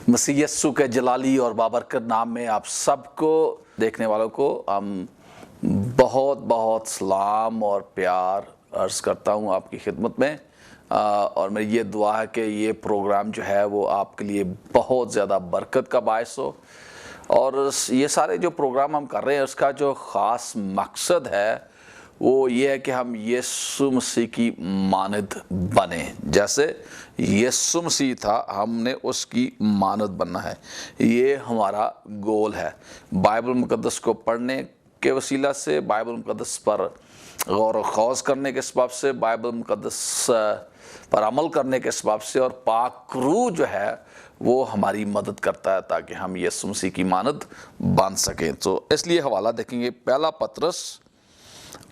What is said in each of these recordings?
مسیح یسوع کے جلالی اور بابرکت نام میں آپ سب کو دیکھنے والوں کو ہم بہت بہت سلام اور پیار عرض کرتا ہوں آپ کی خدمت میں، اور میری یہ دعا ہے کہ یہ پروگرام جو ہے وہ آپ کے لیے بہت زیادہ برکت کا باعث ہو، اور یہ سارے جو پروگرام ہم کر رہے ہیں اس کا جو خاص مقصد ہے وہ یہ ہے کہ ہم یسوع مسیح کی مانند بنیں۔ جیسے یسوع مسیح تھا ہم نے اس کی مانند بننا ہے، یہ ہمارا گول ہے۔ بائبل مقدس کو پڑھنے کے وسیلہ سے، بائبل مقدس پر غور و خوض کرنے کے سبب سے، بائبل مقدس پر عمل کرنے کے سبب سے، اور پاک روح جو ہے وہ ہماری مدد کرتا ہے تاکہ ہم یسوع مسیح کی مانند بن سکیں۔ تو اس لیے حوالہ دیکھیں گے پہلا پطرس،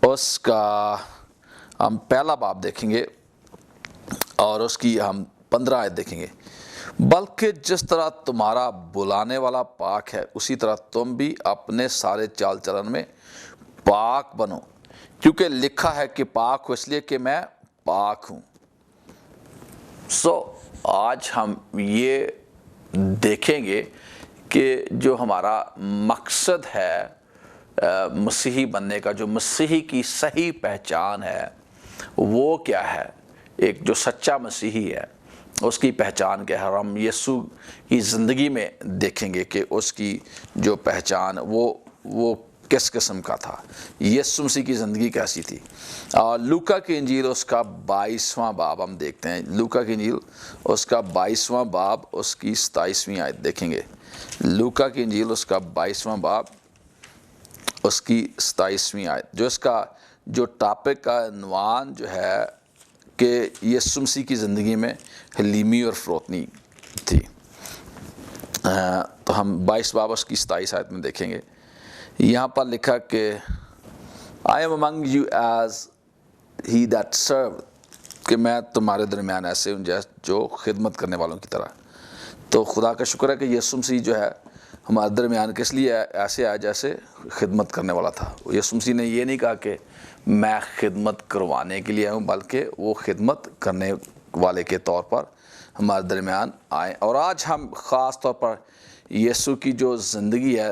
اس کا ہم پہلا باب دیکھیں گے اور اس کی ہم 15 آیت دیکھیں گے۔ بلکہ جس طرح تمہارا بلانے والا پاک ہے اسی طرح تم بھی اپنے سارے چال چلن میں پاک بنو، کیونکہ لکھا ہے کہ پاک ہو اس لیے کہ میں پاک ہوں۔ آج ہم یہ دیکھیں گے کہ جو ہمارا مقصد ہے مسیحی بننے کا، جو مسیحی کی صحیح پہچان ہے وہ کیا ہے۔ ایک جو سچا مسیحی ہے اس کی پہچان کیا ہے، ہم یسوع کی زندگی میں دیکھیں گے کہ اس کی جو پہچان وہ کس قسم کا تھا، یسوع مسیح کی زندگی کیسی تھی۔ لوکا کی انجیل اس کا 22واں باب ہم دیکھتے ہیں، لوکا کی انجیل اس کا 22واں باب اس کی 27ویں آیت دیکھیں گے۔ لوکا کی انجیل اس کا 22واں باب اس کی 27ویں آیت، جو اس کا جو ٹاپک کا عنوان جو ہے کہ یسوع مسیح کی زندگی میں حلیمی اور فروتنی تھی۔ تو ہم 22 باب اس کی 27 آیت میں دیکھیں گے۔ یہاں پر لکھا کہ I am among you as he that served، کہ میں تمہارے درمیان ایسے ہوں جو خدمت کرنے والوں کی طرح۔ تو خدا کا شکر ہے کہ یسوع مسیح جو ہے ہمارے درمیان کس لیے ایسے آیا جیسے خدمت کرنے والا تھا۔ یسوع مسیح نے یہ نہیں کہا کہ میں خدمت کروانے کے لیے ہوں، بلکہ وہ خدمت کرنے والے کے طور پر ہمارے درمیان آئے۔ اور آج ہم خاص طور پر یسوع کی جو زندگی ہے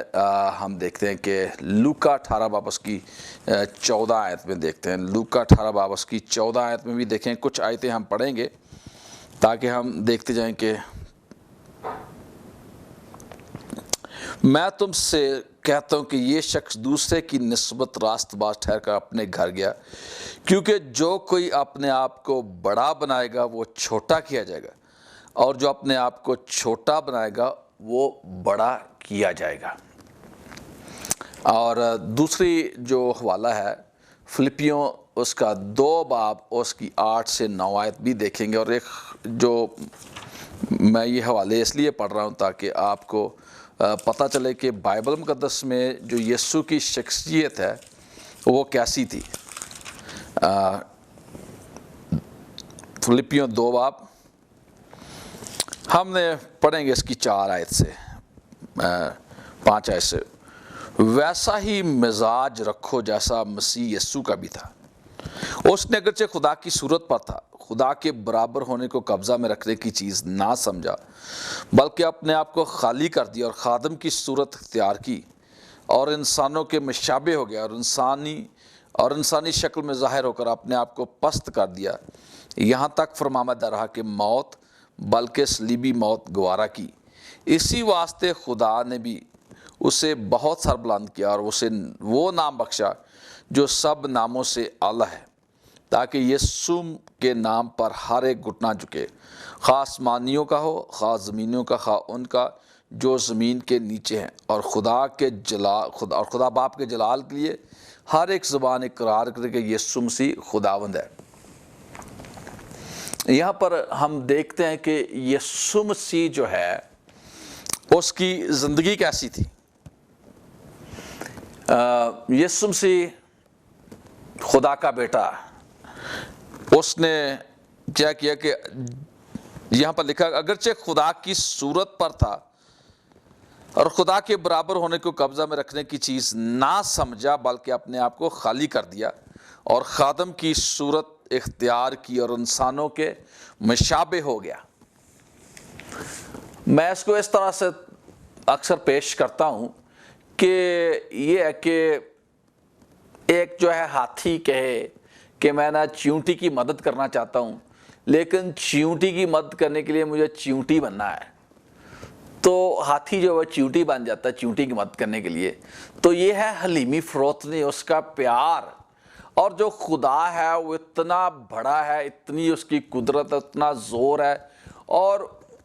ہم دیکھتے ہیں کہ لوکا 18 باب اس کی 14 آیت میں دیکھتے ہیں۔ لوکا 18 باب اس کی 14 آیت میں بھی دیکھیں، کچھ آیتیں ہم پڑھیں گے تاکہ ہم دیکھتے جائیں کہ میں تم سے کہتا ہوں کہ یہ شخص دوسرے کی نسبت راست باز ٹھہر کر اپنے گھر گیا، کیونکہ جو کوئی اپنے آپ کو بڑا بنائے گا وہ چھوٹا کیا جائے گا، اور جو اپنے آپ کو چھوٹا بنائے گا وہ بڑا کیا جائے گا۔ اور دوسری جو حوالہ ہے فلپیوں اس کا 2 باب اس کی 8 سے 9 آیت بھی دیکھیں گے۔ اور ایک جو میں یہ حوالے اس لیے پڑھ رہا ہوں تاکہ آپ کو پتہ چلے کہ بائبل مقدس میں جو یسوع کی شخصیت ہے وہ کیسی تھی۔ فلپیوں 2 باب ہم نے پڑھیں گے اس کی 4 آیت سے 5 آیت سے۔ ویسا ہی مزاج رکھو جیسا مسیح یسوع کا بھی تھا۔ اس نے اگرچہ خدا کی صورت پر تھا، خدا کے برابر ہونے کو قبضہ میں رکھنے کی چیز نہ سمجھا، بلکہ اپنے آپ کو خالی کر دیا اور خادم کی صورت اختیار کی، اور انسانوں کے مشابہ ہو گیا، اور انسانی شکل میں ظاہر ہو کر اپنے آپ کو پست کر دیا، یہاں تک فرمانبردہ رہا کہ موت، بلکہ صلیبی موت گوارا کی۔ اسی واسطے خدا نے بھی اسے بہت سربلند کیا اور اسے وہ نام بخشا جو سب ناموں سے اعلیٰ ہے، تاکہ یسوع کے نام پر ہر ایک گھٹنا جھکے، خواہ آسمانیوں کا ہو، خواہ زمینوں کا، خواہ ان کا جو زمین کے نیچے ہیں، اور خدا باپ کے جلال کے لیے ہر ایک زبان اقرار کرے کہ یسوع مسیح خداوند ہے۔ یہاں پر ہم دیکھتے ہیں کہ یسوع مسیح جو ہے اس کی زندگی کیسی تھی۔ یسوع مسیح خدا کا بیٹا، اس نے کیا کیا کہ یہاں پر لکھا اگرچہ خدا کی صورت پر تھا اور خدا کے برابر ہونے کو قبضہ میں رکھنے کی چیز نہ سمجھا، بلکہ اپنے آپ کو خالی کر دیا اور خادم کی صورت اختیار کی اور انسانوں کے مشابہ ہو گیا۔ میں اس کو اس طرح سے اکثر پیش کرتا ہوں کہ یہ ہے کہ ایک جو ہے ہاتھی کہے کہ میں نا چیونٹی کی مدد کرنا چاہتا ہوں، لیکن چیونٹی کی مدد کرنے کے لیے مجھے چیونٹی بننا ہے، تو ہاتھی جو ہے چیونٹی بن جاتا ہے چیونٹی کی مدد کرنے کے لیے۔ تو یہ ہے حلیمی فروتنی، اس کا پیار۔ اور جو خدا ہے وہ اتنا بڑا ہے، اتنی اس کی قدرت، اتنا زور ہے، اور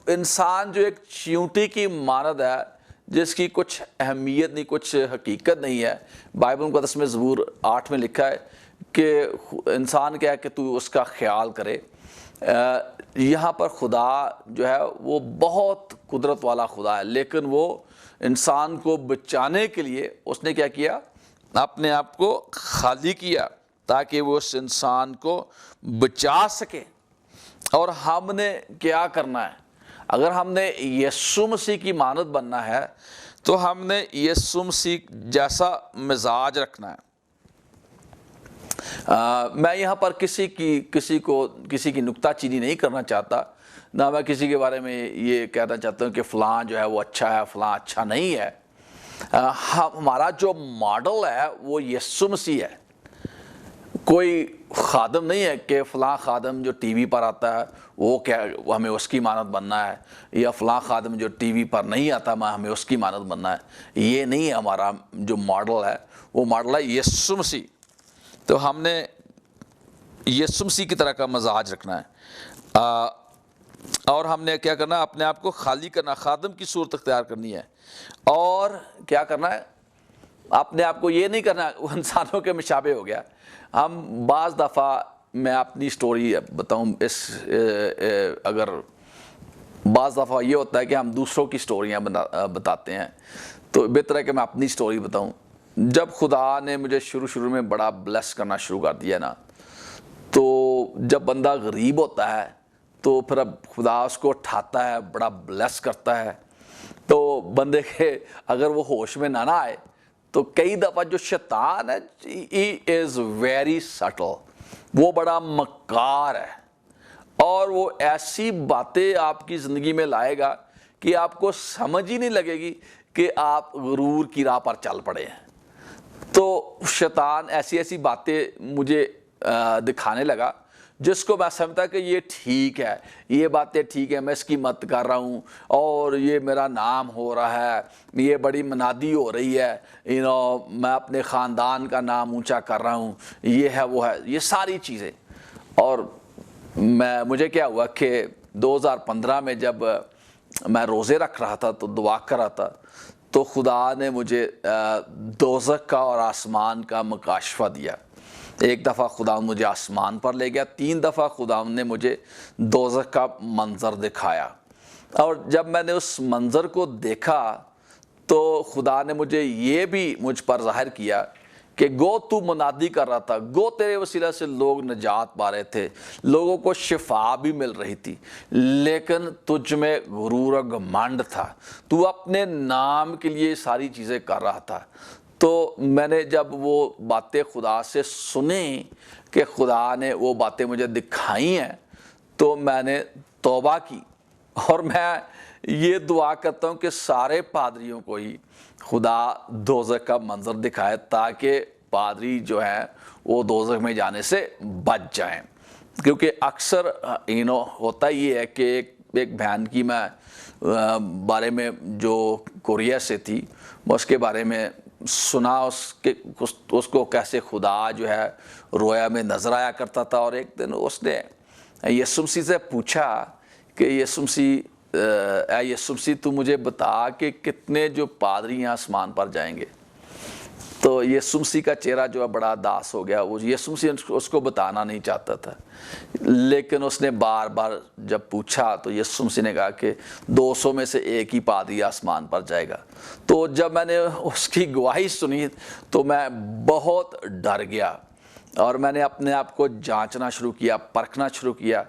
انسان جو ایک چیونٹی کی مانند ہے جس کی کچھ اہمیت نہیں، کچھ حقیقت نہیں ہے۔ بائبل مقدس میں زبور 8 میں لکھا ہے کہ انسان کیا ہے کہ تو اس کا خیال کرے۔ یہاں پر خدا جو ہے وہ بہت قدرت والا خدا ہے، لیکن وہ انسان کو بچانے کے لیے اس نے کیا کیا؟ اپنے آپ کو خالی کیا تاکہ وہ اس انسان کو بچا سکے۔ اور ہم نے کیا کرنا ہے؟ اگر ہم نے یسوع مسیح کی مانند بننا ہے تو ہم نے یسوع مسیح جیسا مزاج رکھنا ہے۔ میں یہاں پر کسی کی نکتہ چینی نہیں کرنا چاہتا، نہ میں کسی کے بارے میں یہ کہنا چاہتا ہوں کہ فلاں جو ہے وہ اچھا ہے، فلاں اچھا نہیں ہے۔ ہمارا جو ماڈل ہے وہ یسوع مسیح ہے۔ کوئی خادم نہیں ہے کہ فلاں خادم جو ٹی وی پر آتا ہے وہ کیا ہمیں اس کی مانند بننا ہے، یا فلاں خادم جو ٹی وی پر نہیں آتا ہمیں اس کی مانند بننا ہے۔ یہ نہیں ہے ہمارا جو ماڈل ہے، وہ ماڈل ہے یسوع مسیح۔ تو ہم نے یسوع مسیح کی طرح کا مزاج رکھنا ہے، اور ہم نے کیا کرنا ہے؟ اپنے آپ کو خالی کرنا، خادم کی صورت اختیار کرنی ہے۔ اور کیا کرنا ہے؟ اپنے آپ کو یہ نہیں کرنا وہ انسانوں کے مشابہ ہو گیا۔ ہم بعض دفعہ، میں اپنی سٹوری بتاؤں، اگر بعض دفعہ یہ ہوتا ہے کہ ہم دوسروں کی سٹوریاں بتاتے ہیں، تو بہتر ہے کہ میں اپنی سٹوری بتاؤں۔ جب خدا نے مجھے شروع میں بڑا بلیس کرنا شروع کر دیا نا، تو جب بندہ غریب ہوتا ہے تو پھر اب خدا اس کو اٹھاتا ہے، بڑا بلیس کرتا ہے، تو بندے کے اگر وہ ہوش میں نہ آئے تو کئی دفعہ جو شیطان ہے he is very subtle، وہ بڑا مکار ہے، اور وہ ایسی باتیں آپ کی زندگی میں لائے گا کہ آپ کو سمجھ ہی نہیں لگے گی کہ آپ غرور کی راہ پر چل پڑے ہیں۔ تو شیطان ایسی باتیں مجھے دکھانے لگا جس کو میں سمجھتا کہ یہ ٹھیک ہے، یہ باتیں ٹھیک ہے، میں اس کی مدد کر رہا ہوں، اور یہ میرا نام ہو رہا ہے، یہ بڑی منادی ہو رہی ہے، میں اپنے خاندان کا نام اونچا کر رہا ہوں، یہ ہے وہ ہے، یہ ساری چیزیں۔ اور مجھے کیا ہوا کہ 2015 میں جب میں روزے رکھ رہا تھا تو دعا کر رہا تھا، تو خدا نے مجھے دوزخ کا اور آسمان کا مکاشفہ دیا۔ ایک دفعہ خدا مجھے آسمان پر لے گیا، 3 دفعہ خدا نے مجھے دوزخ کا منظر دکھایا۔ اور جب میں نے اس منظر کو دیکھا تو خدا نے مجھے یہ بھی مجھ پر ظاہر کیا کہ گو تو منادی کر رہا تھا، گو تیرے وسیلہ سے لوگ نجات پا رہے تھے، لوگوں کو شفا بھی مل رہی تھی، لیکن تجھ میں غرور و گھمنڈ تھا، تو اپنے نام کے لیے ساری چیزیں کر رہا تھا۔ تو میں نے جب وہ باتیں خدا سے سنی کہ خدا نے وہ باتیں مجھے دکھائی ہیں، تو میں نے توبہ کی، اور میں یہ دعا کرتا ہوں کہ سارے پادریوں کو ہی خدا دوزخ کا منظر دکھائے تاکہ پادری جو ہیں وہ دوزخ میں جانے سے بچ جائیں۔ کیونکہ اکثر ہوتا یہ ہے کہ ایک بہن کی میں بارے میں جو کوریا سے تھی، میں اس کے بارے میں سنا، اس کو کیسے خدا جو ہے رویا میں نظر آیا کرتا تھا، اور ایک دن اس نے یسوع مسیح سے پوچھا کہ یسوع مسیح تو مجھے بتا کہ کتنے جو پادری یہاں آسمان پر جائیں گے۔ تو یسوع مسیح کا چہرہ جو ہے بڑا اداس ہو گیا، وہ یسوع مسیح اس کو بتانا نہیں چاہتا تھا، لیکن اس نے بار بار جب پوچھا تو یسوع مسیح نے کہا کہ 200 میں سے ایک ہی پادری آسمان پر جائے گا۔ تو جب میں نے اس کی گواہی سنی تو میں بہت ڈر گیا، اور میں نے اپنے آپ کو جانچنا شروع کیا، پرکھنا شروع کیا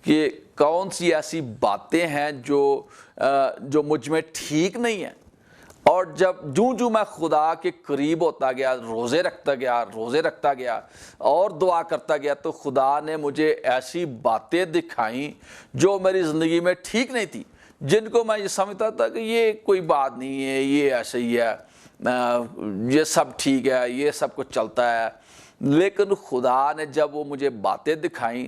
کہ کون سی ایسی باتیں ہیں جو مجھ میں ٹھیک نہیں ہیں۔ اور جو میں خدا کے قریب ہوتا گیا، روزے رکھتا گیا اور دعا کرتا گیا، تو خدا نے مجھے ایسی باتیں دکھائیں جو میری زندگی میں ٹھیک نہیں تھی، جن کو میں یہ سمجھتا تھا کہ یہ کوئی بات نہیں ہے، یہ ایسے ہی ہے، یہ سب ٹھیک ہے، یہ سب کچھ چلتا ہے. لیکن خدا نے جب وہ مجھے باتیں دکھائیں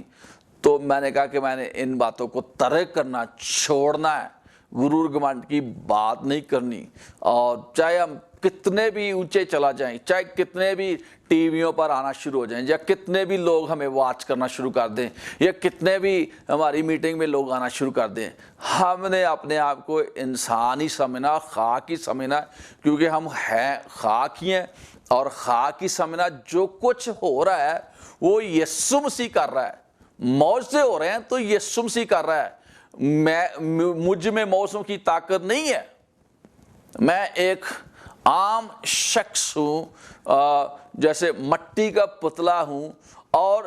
تو میں نے کہا کہ میں نے ان باتوں کو ترک کرنا چھوڑنا ہے، غرور گھمنڈ کی بات نہیں کرنی. اور چاہے ہم کتنے بھی اونچے چلا جائیں، چاہے کتنے بھی ٹی ویوں پر آنا شروع ہو جائیں، یا کتنے بھی لوگ ہمیں واچ کرنا شروع کر دیں، یا کتنے بھی ہماری میٹنگ میں لوگ آنا شروع کر دیں، ہم نے اپنے آپ کو انسان ہی سمجھنا، خاک ہی سمجھنا، کیونکہ ہم ہیں خاک ہی ہیں. اور خاک ہی سمجھنا جو کچھ ہو رہا ہے وہ یسوع مسیح کر رہا ہے. معجزے ہو رہے ہیں تو یسوع مسیح کر رہا ہے. مجھ میں موسم کی طاقت نہیں ہے. میں ایک عام شخص ہوں، جیسے مٹی کا پتلا ہوں، اور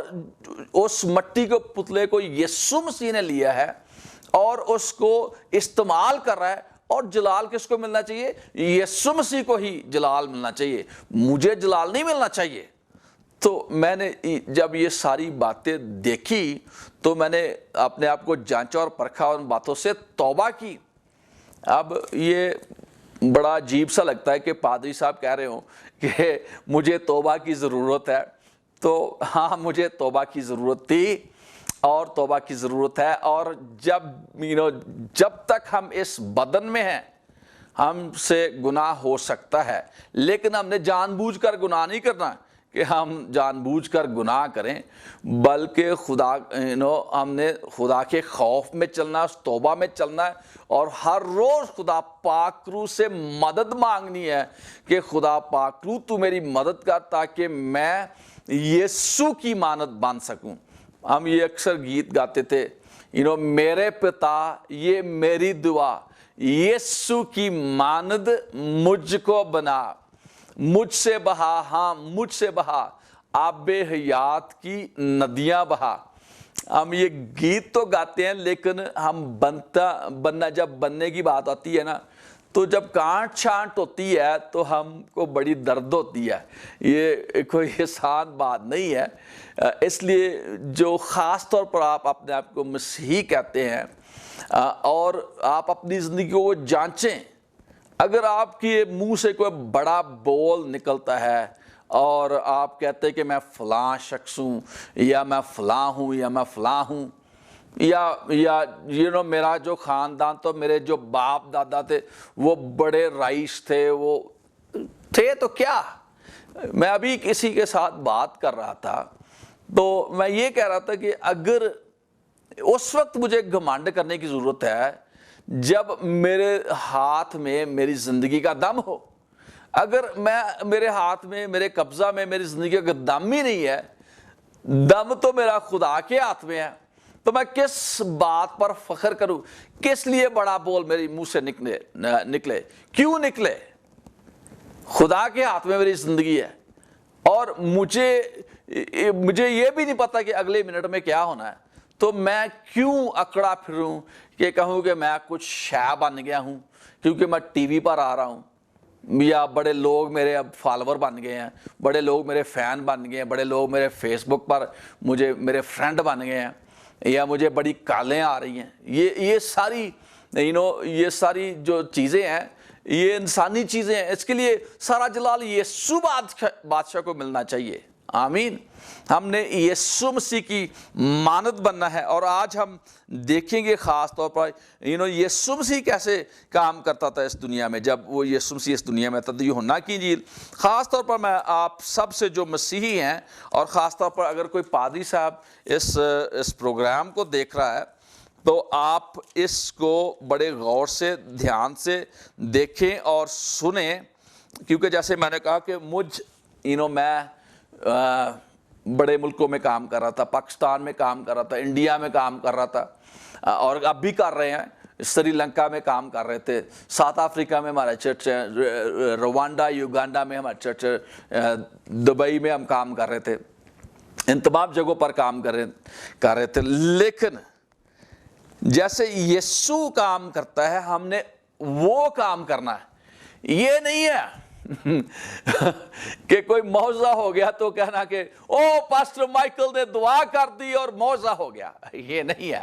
اس مٹی کے پتلے کو یسوع مسیح نے لیا ہے اور اس کو استعمال کر رہا ہے. اور جلال کس کو ملنا چاہیے؟ یسوع مسیح کو ہی جلال ملنا چاہیے، مجھے جلال نہیں ملنا چاہیے. تو میں نے جب یہ ساری باتیں دیکھی تو میں نے اپنے آپ کو جانچا اور پرکھا، ان باتوں سے توبہ کی. اب یہ بڑا عجیب سا لگتا ہے کہ پادری صاحب کہہ رہے ہوں کہ مجھے توبہ کی ضرورت ہے. تو ہاں، مجھے توبہ کی ضرورت تھی اور توبہ کی ضرورت ہے. اور جب تک ہم اس بدن میں ہیں ہم سے گناہ ہو سکتا ہے، لیکن ہم نے جان بوجھ کر گناہ نہیں کرنا کہ ہم جان بوجھ کر گناہ کریں، بلکہ ہم نے خدا کے خوف میں چلنا، توبہ میں چلنا ہے، اور ہر روز خدا پاک روح سے مدد مانگنی ہے کہ خدا پاک روح تو میری مدد کر تاکہ میں یسوع کی مانند بن سکوں. ہم یہ اکثر گیت گاتے تھے، میرے پتا یہ میری دعا، یسوع کی مانند مجھ کو بنا، مجھ سے بہا، ہاں مجھ سے بہا آب حیات کی ندیاں بہا. ہم یہ گیت تو گاتے ہیں، لیکن ہم بننا جب بننے کی بات آتی ہے نا، تو جب کانٹ چھانٹ ہوتی ہے تو ہم کو بڑی درد ہوتی ہے. یہ کوئی آسان بات نہیں ہے. اس لیے جو خاص طور پر آپ اپنے آپ کو مسیحی کہتے ہیں اور آپ اپنی زندگی کو جانچیں، اگر آپ کے منہ سے کوئی بڑا بول نکلتا ہے اور آپ کہتے ہیں کہ میں فلاں شخص ہوں، یا میں فلاں ہوں، یا میں فلاں ہوں، یا میرا جو خاندان، تو میرے جو باپ دادا تھے وہ بڑے رئیس تھے، وہ تھے تو کیا. میں ابھی کسی کے ساتھ بات کر رہا تھا تو میں یہ کہہ رہا تھا کہ اگر اس وقت مجھے گھمنڈ کرنے کی ضرورت ہے جب میرے ہاتھ میں میری زندگی کا دم ہو. اگر میرے ہاتھ میں، میرے قبضہ میں میری زندگی کا دم ہی نہیں ہے، دم تو میرا خدا کے ہاتھ میں ہے، تو میں کس بات پر فخر کروں؟ کس لیے بڑا بول میری منہ سے نکلے؟ کیوں نکلے؟ خدا کے ہاتھ میں میری زندگی ہے، اور مجھے یہ بھی نہیں پتا کہ اگلے منٹ میں کیا ہونا ہے. تو میں کیوں اکڑا پھروں کہ کہوں کہ میں کچھ شے بن گیا ہوں کیونکہ میں ٹی وی پر آ رہا ہوں، یا بڑے لوگ میرے اب فالوور بن گئے ہیں، بڑے لوگ میرے فین بن گئے ہیں، بڑے لوگ میرے فیس بک پر میرے فرینڈ بن گئے ہیں، یا مجھے بڑی کالیں آ رہی ہیں. یہ ساری جو چیزیں ہیں یہ انسانی چیزیں ہیں. اس کے لیے سارا جلال یسوع بادشاہ کو ملنا چاہیے. آمین. ہم نے یسوع مسیح کی مانند بننا ہے. اور آج ہم دیکھیں گے خاص طور پر یسوع مسیح کیسے کام کرتا تھا اس دنیا میں. جب وہ یسوع مسیح اس دنیا میں تھا، یوحنا کی انجیل، خاص طور پر میں آپ سب سے جو مسیحی ہیں، اور خاص طور پر اگر کوئی پادری صاحب اس پروگرام کو دیکھ رہا ہے تو آپ اس کو بڑے غور سے، دھیان سے دیکھیں اور سنیں. کیونکہ جیسے میں نے کہا کہ میں بڑے ملکوں میں کام کر رہا تھا، پاکستان میں کام کر رہا تھا، انڈیا میں کام کر رہا تھا، اور اب بھی کر رہے ہیں. سری لنکا میں کام کر رہے تھے، ساؤتھ افریقہ میں ہمارا چرچ ہے، روانڈا یوگانڈا میں ہمارا چرچ ہے، دبئی میں ہم کام کر رہے تھے. ان تمام جگہوں پر کام کر رہے تھے. لیکن جیسے یسوع کام کرتا ہے ہم نے وہ کام کرنا ہے. یہ نہیں ہے کہ کوئی معجزہ ہو گیا تو کہنا کہ پاسٹر مائیکل نے دعا کر دی اور معجزہ ہو گیا. یہ نہیں ہے.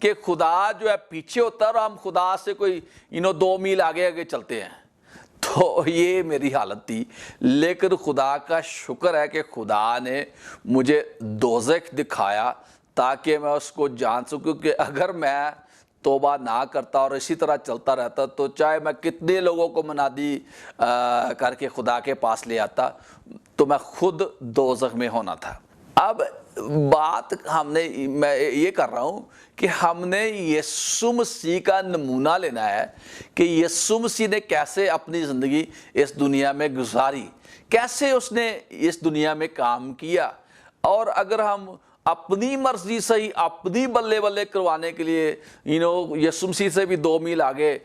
کہ خدا جو ہے پیچھے ہوتا ہے اور ہم خدا سے کوئی 2 میل آگے آگے چلتے ہیں. تو یہ میری حالت تھی. لیکن خدا کا شکر ہے کہ خدا نے مجھے دوزخ دکھایا تاکہ میں اس کو جان سکوں کہ اگر میں توبہ نہ کرتا اور اسی طرح چلتا رہتا تو چاہے میں کتنے لوگوں کو منادی کر کے خدا کے پاس لے آتا تو میں خود دوزخ میں ہونا تھا. اب بات میں یہ کر رہا ہوں کہ ہم نے یسوع مسیح کا نمونہ لینا ہے کہ یسوع مسیح نے کیسے اپنی زندگی اس دنیا میں گزاری, کیسے اس نے اس دنیا میں کام کیا. اور اگر ہم اپنی مرضی سے ہی اپنی بلے بلے کروانے کے لیے یسوع مسیح سے بھی 2 میل آگے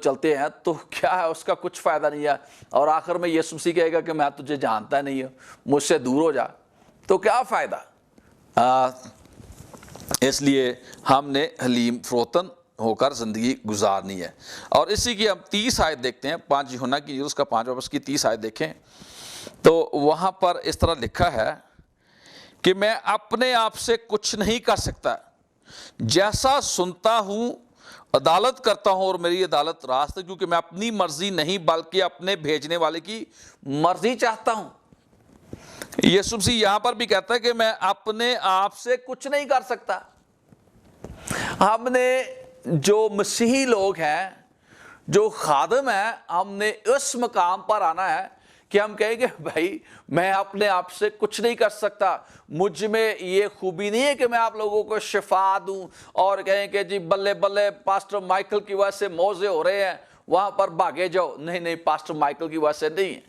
چلتے ہیں تو کیا ہے, اس کا کچھ فائدہ نہیں ہے. اور آخر میں یسوع مسیح کہے گا کہ میں تجھے جانتا نہیں ہوں, مجھ سے دور ہو جا, تو کیا فائدہ. اس لیے ہم نے حلیم فروتن ہو کر زندگی گزارنی ہے. اور اسی کی ہم 30 آیت دیکھتے ہیں, 5 یوحنا کی اس کا 5 باب کی 30 آیت دیکھیں تو وہاں پر اس طرح لکھا ہے کہ میں اپنے آپ سے کچھ نہیں کر سکتا, جیسا سنتا ہوں عدالت کرتا ہوں اور میری عدالت راست ہے, کیونکہ میں اپنی مرضی نہیں بلکہ اپنے بھیجنے والے کی مرضی چاہتا ہوں. یسوع مسیح یہاں پر بھی کہتا ہے کہ میں اپنے آپ سے کچھ نہیں کر سکتا. ہم نے جو مسیحی لوگ ہیں, جو خادم ہیں, ہم نے اس مقام پر آنا ہے کہ ہم کہیں گے بھائی میں اپنے آپ سے کچھ نہیں کر سکتا, مجھ میں یہ خوبی نہیں ہے کہ میں آپ لوگوں کو شفا دوں اور کہیں کہ جی بلے بلے پاسٹر مائیکل کی وجہ سے موضع ہو رہے ہیں وہاں پر بھاگے جاؤ. نہیں, پاسٹر مائیکل کی وجہ سے نہیں,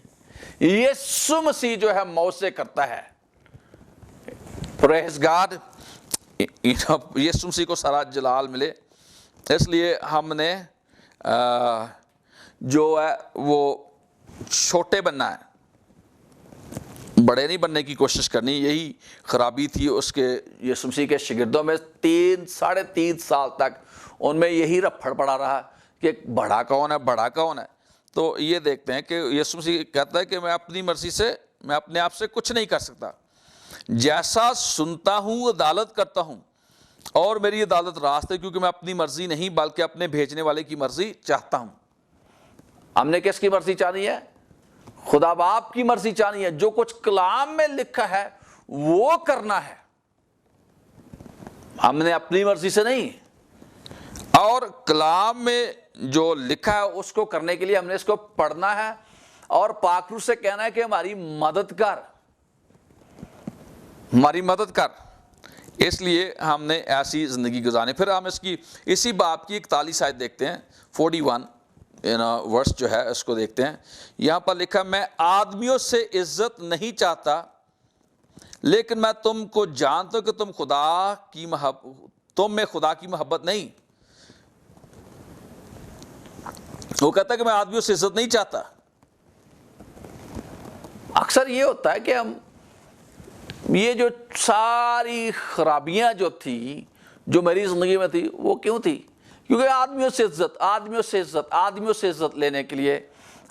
یسوع مسیح جو ہے موضع کرتا ہے. پریز گاڈ, یسوع مسیح کو سارا جلال ملے. اس لیے ہم نے جو ہے وہ چھوٹے بننا ہے, بڑے نہیں بننے کی کوشش کرنی. یہی خرابی تھی اس کے یسوع مسیح کے شاگردوں میں. 3.5 سال تک ان میں یہی رپھڑ پڑا رہا کہ بڑا کون ہے, بڑا کون ہے. تو یہ دیکھتے ہیں کہ یسوع مسیح کہتا ہے کہ میں اپنی مرضی سے, میں اپنے آپ سے کچھ نہیں کر سکتا, جیسا سنتا ہوں عدالت کرتا ہوں اور میری عدالت راست ہے, کیونکہ میں اپنی مرضی نہیں بلکہ اپنے بھیجنے والے کی مرضی چاہتا ہوں. ہم نے کس کی مرضی چاہنی ہے؟ خدا باپ کی مرضی چاہنی ہے. جو کچھ کلام میں لکھا ہے وہ کرنا ہے, ہم نے اپنی مرضی سے نہیں. اور کلام میں جو لکھا ہے اس کو کرنے کے لیے ہم نے اس کو پڑھنا ہے اور پاک روح سے کہنا ہے کہ ہماری مدد کر, ہماری مدد کر. اس لیے ہم نے ایسی زندگی گزارنی. پھر ہم اس کی اسی باب کی 41 آیت دیکھتے ہیں, 41 ورس جو ہے اس کو دیکھتے ہیں. یہاں پر لکھا میں آدمیوں سے عزت نہیں چاہتا لیکن میں تم کو جانتا ہوں کہ تم میں خدا کی محبت نہیں. وہ کہتا ہے کہ میں آدمیوں سے عزت نہیں چاہتا. اکثر یہ ہوتا ہے کہ ہم یہ جو ساری خرابیاں جو تھی جو میری زندگی میں تھی وہ کیوں تھی؟ کیونکہ آدمیوں سے عزت لینے کے لیے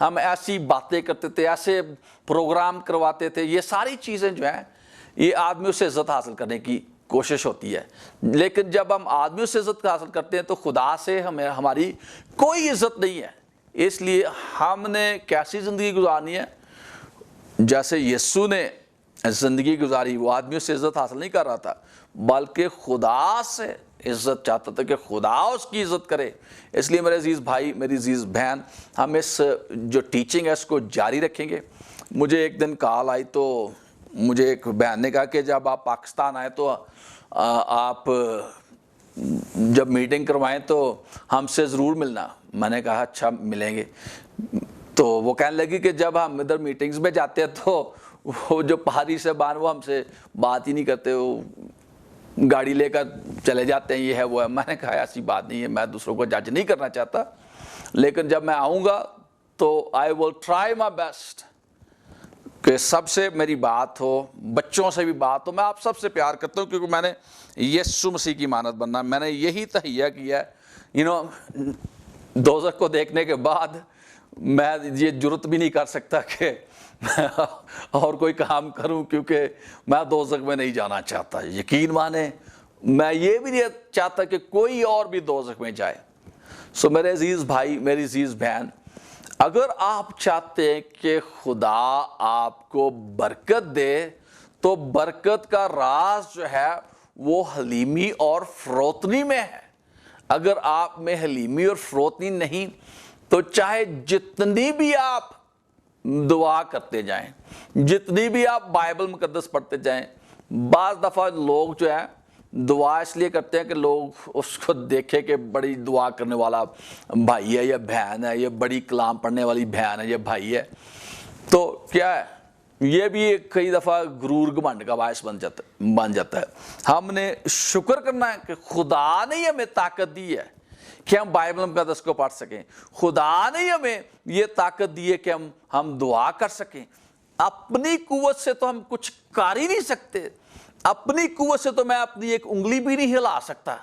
ہم ایسی باتیں کرتے تھے, ایسے پروگرام کرواتے تھے. یہ ساری چیزیں جو ہیں یہ آدمیوں سے عزت حاصل کرنے کی کوشش ہوتی ہے. لیکن جب ہم آدمیوں سے عزت حاصل کرتے ہیں تو خدا سے ہماری کوئی عزت نہیں ہے. اس لیے ہم نے کیسی زندگی گزارنی ہے؟ جیسے یسوع نے زندگی گزاری. وہ آدمیوں سے عزت حاصل نہیں کر رہا تھا بلکہ خدا سے عزت چاہتا تھا کہ خدا اس کی عزت کرے. اس لیے میرے عزیز بھائی, میری عزیز بہن, ہم اس جو ٹیچنگ ہے اس کو جاری رکھیں گے. مجھے ایک دن کال آئی تو مجھے ایک بہن نے کہا کہ جب آپ پاکستان آئے تو آپ جب میٹنگ کروائیں تو ہم سے ضرور ملنا. میں نے کہا اچھا ملیں گے. تو وہ کہنے لگی کہ جب ہم ادھر میٹنگز میں جاتے ہیں تو وہ جو پہاڑی سے باہر وہ ہم سے بات ہی نہیں کرتے, وہ گاڑی لے کر چلے جاتے ہیں, یہ ہے وہ ہے. میں نے کہا ایسی بات نہیں ہے, میں دوسروں کو جج نہیں کرنا چاہتا, لیکن جب میں آؤں گا تو آئی ول ٹرائی مائی بیسٹ کہ سب سے میری بات ہو, بچوں سے بھی بات ہو. میں آپ سب سے پیار کرتا ہوں کیونکہ میں نے یسوع مسیح کی مانت بننا, میں نے یہی تہیہ کیا ہے. دوزخ کو دیکھنے کے بعد میں یہ جرت بھی نہیں کر سکتا کہ اور کوئی کام کروں, کیونکہ میں دوزخ میں نہیں جانا چاہتا. یقین مانیں میں یہ بھی نہیں چاہتا کہ کوئی اور بھی دوزخ میں جائے۔ سو میرے عزیز بھائی، میری عزیز بہن، اگر آپ چاہتے ہیں کہ خدا آپ کو برکت دے تو برکت کا راز جو ہے وہ حلیمی اور فروتنی میں ہے۔ اگر آپ میں حلیمی اور فروتنی نہیں تو چاہے جتنی بھی آپ دعا کرتے جائیں، جتنی بھی آپ بائبل مقدس پڑھتے جائیں، بعض دفعہ لوگ جو ہے دعا اس لیے کرتے ہیں کہ لوگ اس کو دیکھیں کہ بڑی دعا کرنے والا بھائی ہے یا بہن ہے، یا بڑی کلام پڑھنے والی بہن ہے یا بھائی ہے، تو کیا ہے یہ بھی کئی دفعہ غرور گھمنڈ کا باعث بن جاتا ہے۔ ہم نے شکر کرنا ہے کہ خدا نے ہمیں طاقت دی ہے کہ ہم بائبل مقدس کو پڑھ سکیں، خدا نے ہمیں یہ طاقت دی ہے کہ ہم دعا کر سکیں۔ اپنی قوت سے تو ہم کچھ کر ہی نہیں سکتے، اپنی قوت سے تو میں اپنی ایک انگلی بھی نہیں ہلا سکتا۔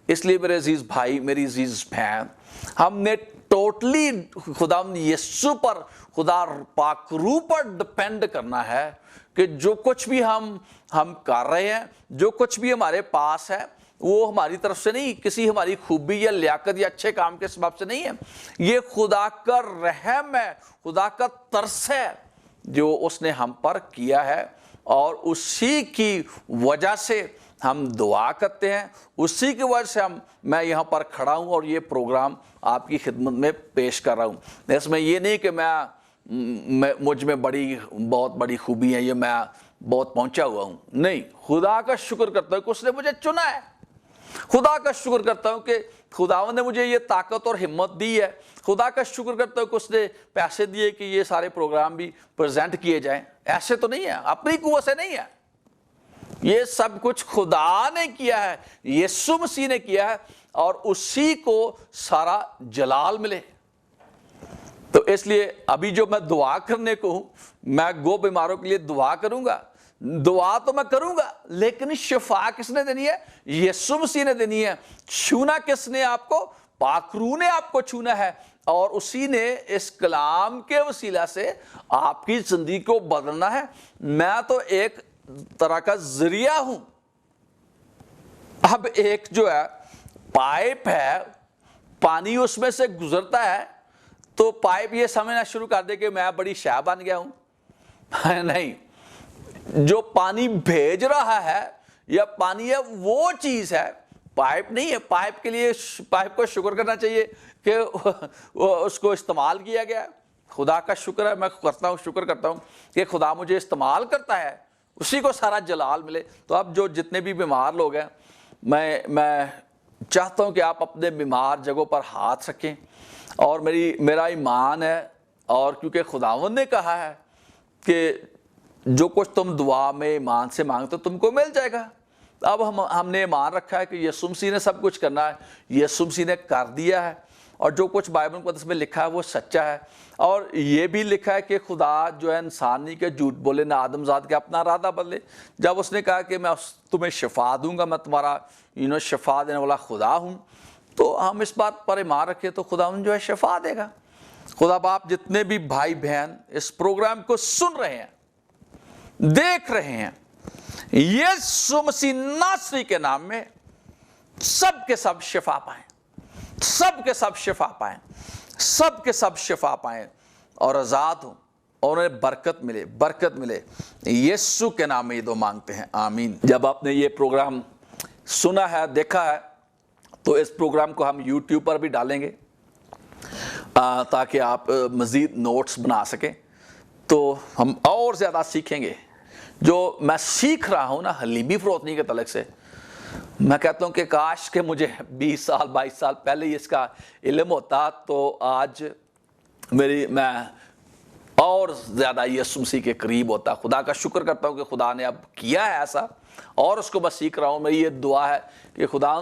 اس لیے میرے عزیز بھائی، میری عزیز بہن، ہم نے ٹوٹلی خدا یسوع پر، خدا پاک روح پر ڈپینڈ کرنا ہے کہ جو کچھ بھی ہم کر رہے ہیں، جو کچھ بھی ہمارے پاس ہے، وہ ہماری طرف سے نہیں، کسی ہماری خوبی یا لیاقت یا اچھے کام کے سبب سے نہیں ہے، یہ خدا کا رحم ہے، خدا کا ترس ہے جو اس نے ہم پر کیا ہے، اور اسی کی وجہ سے ہم دعا کرتے ہیں، اسی کی وجہ سے میں یہاں پر کھڑا ہوں اور یہ پروگرام آپ کی خدمت میں پیش کر رہا ہوں۔ اس میں یہ نہیں کہ مجھ میں بہت بڑی خوبی ہے، یہ میں بہت پہنچا ہوا ہوں، نہیں، خدا کا شکر کرتا ہوں کہ اس نے مجھے چنا ہے، خدا کا شکر کرتا ہوں کہ خداوند نے مجھے یہ طاقت اور ہمت دی ہے، خدا کا شکر کرتا ہوں کہ اس نے پیسے دیے کہ یہ سارے پروگرام بھی پریزنٹ کیے جائیں۔ ایسے تو نہیں ہے، اپنی قوت سے نہیں ہے، یہ سب کچھ خدا نے کیا ہے، یسوع مسیح نے کیا ہے، اور اسی کو سارا جلال ملے۔ تو اس لیے ابھی جو میں دعا کرنے کو ہوں، میں گو بیماروں کے لیے دعا کروں گا، دعا تو میں کروں گا، لیکن شفا کس نے دینی ہے؟ یسوع مسیح نے دینی ہے۔ چھونا کس نے آپ کو؟ پاک روح نے آپ کو چھونا ہے، اور اسی نے اس کلام کے وسیلہ سے آپ کی زندگی کو بدلنا ہے۔ میں تو ایک طرح کا ذریعہ ہوں۔ اب ایک جو ہے پائپ ہے، پانی اس میں سے گزرتا ہے، تو پائپ یہ سمجھنا شروع کر دے کہ میں بڑی شے بن گیا ہوں، نہیں، جو پانی بھیج رہا ہے یا پانی ہے وہ چیز ہے، پائپ نہیں ہے۔ پائپ کے لیے پائپ کو شکر کرنا چاہیے کہ اس کو استعمال کیا گیا ہے۔ خدا کا شکر ہے، میں کرتا ہوں، شکر کرتا ہوں کہ خدا مجھے استعمال کرتا ہے، اسی کو سارا جلال ملے۔ تو اب جو جتنے بھی بیمار لوگ ہیں، میں چاہتا ہوں کہ آپ اپنے بیمار جگہوں پر ہاتھ رکھیں، اور میرا ایمان ہے، اور کیونکہ خداوند نے کہا ہے کہ جو کچھ تم دعا میں ایمان سے مانگتے تم کو مل جائے گا۔ اب ہم نے ایمان رکھا ہے کہ یسوع مسیح نے سب کچھ کرنا ہے، یسوع مسیح نے کر دیا ہے، اور جو کچھ بائبل مقدس میں لکھا ہے وہ سچا ہے۔ اور یہ بھی لکھا ہے کہ خدا جو ہے انسان نہیں کہ جھوٹ بولے، نہ آدم زاد کے اپنا ارادہ بدلے۔ جب اس نے کہا کہ میں تمہیں شفا دوں گا، میں تمہارا شفا دینے والا خدا ہوں، تو ہم اس بات پر ایمان رکھیں تو خدا جو ہے شفا دے گا۔ خدا باپ جتنے بھی بھائی بہن اس پروگرام کو سن رہے ہیں، دیکھ رہے ہیں، یسوع مسیح ناصری کے نام میں سب کے سب شفا پائیں، سب کے سب شفا پائیں، سب کے سب شفا پائیں اور آزاد ہوں، اور انہیں برکت ملے، برکت ملے۔ یسوع کے نام میں یہ دعا مانگتے ہیں، آمین۔ جب آپ نے یہ پروگرام سنا ہے، دیکھا ہے، تو اس پروگرام کو ہم یوٹیوب پر بھی ڈالیں گے تاکہ آپ مزید نوٹس بنا سکیں، تو ہم اور زیادہ سیکھیں گے۔ جو میں سیکھ رہا ہوں نا حلیمی فروتنی کے تعلق سے، میں کہتا ہوں کہ کاش کہ مجھے 20 سال 22 سال پہلے اس کا علم ہوتا، تو آج میں اور زیادہ یسوع مسیح کے قریب ہوتا۔ خدا کا شکر کرتا ہوں کہ خدا نے اب کیا ہے ایسا، اور اس کو میں سیکھ رہا ہوں۔ میری یہ دعا ہے کہ خدا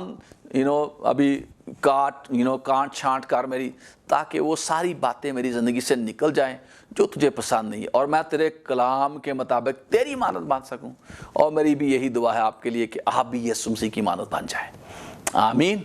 ابھی کانٹ چھانٹ کر میری، تاکہ وہ ساری باتیں میری زندگی سے نکل جائیں جو تجھے پسند نہیں، اور میں تیرے کلام کے مطابق تیری مانت مان سکوں۔ اور میری بھی یہی دعا ہے آپ کے لیے کہ آپ بھی یسوع مسیح کی مانت بن جائیں، آمین۔